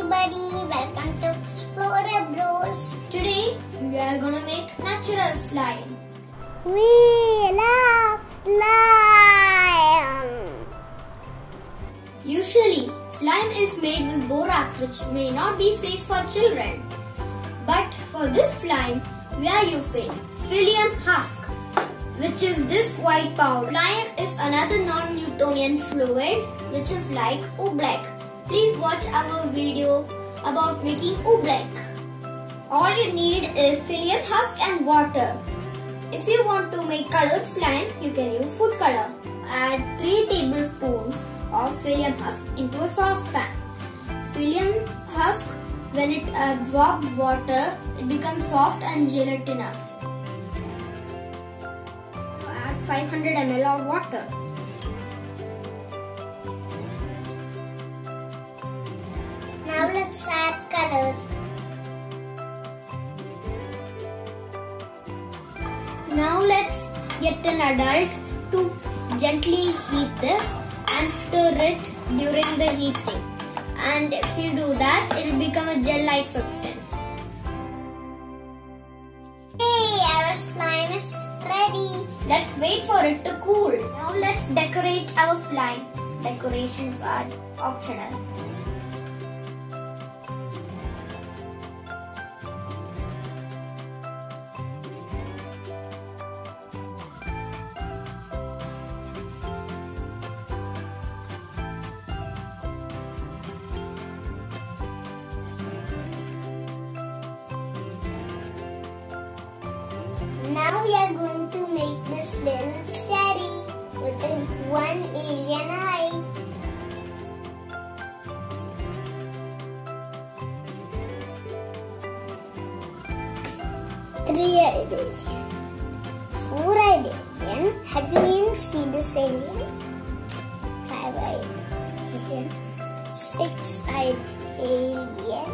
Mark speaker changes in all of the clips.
Speaker 1: everybody, welcome to Explorer Bros. Today we are gonna make natural slime. We love slime. Usually slime is made with borax, which may not be safe for children. But for this slime we are using psyllium husk, which is this white powder. Slime is another non-Newtonian fluid which is like oobleck. Please watch our video about making oobleck. All you need is psyllium husk and water. If you want to make colored slime, you can use food color. Add 3 tablespoons of psyllium husk into a saucepan. Psyllium husk, when it absorbs water, it becomes soft and gelatinous. Add 500 ml of water. Now let's add color. Now let's get an adult to gently heat this and stir it during the heating. And if you do that, it will become a gel-like substance. Hey, our slime is ready. Let's wait for it to cool. Now let's decorate our slime. Decorations are optional. Now we are going to make this little cherry with one alien eye. Three-eyed alien. Four-eyed alien. Have you even seen this alien? Five-eyed alien. Six-eyed alien.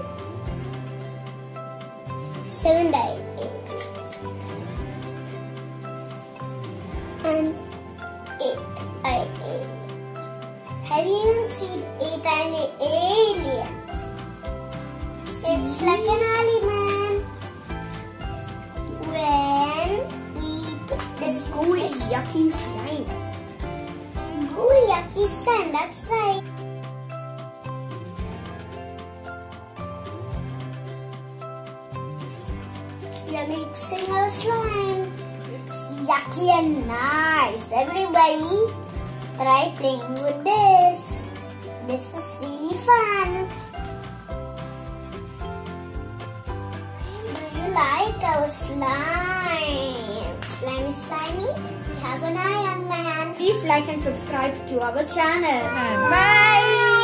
Speaker 1: Seven-eyed alien. And 8-eyed alien. Have you even seen 8-eyed alien? It's like an alien. When we put this gooey yucky slime. Gooey yucky slime, that's right. We are mixing our slime. Yucky and nice. Everybody try playing with this. This is really fun. Do you like our slime? Slime is slimy. We have an eye on my hand. Please like and subscribe to our channel. Bye.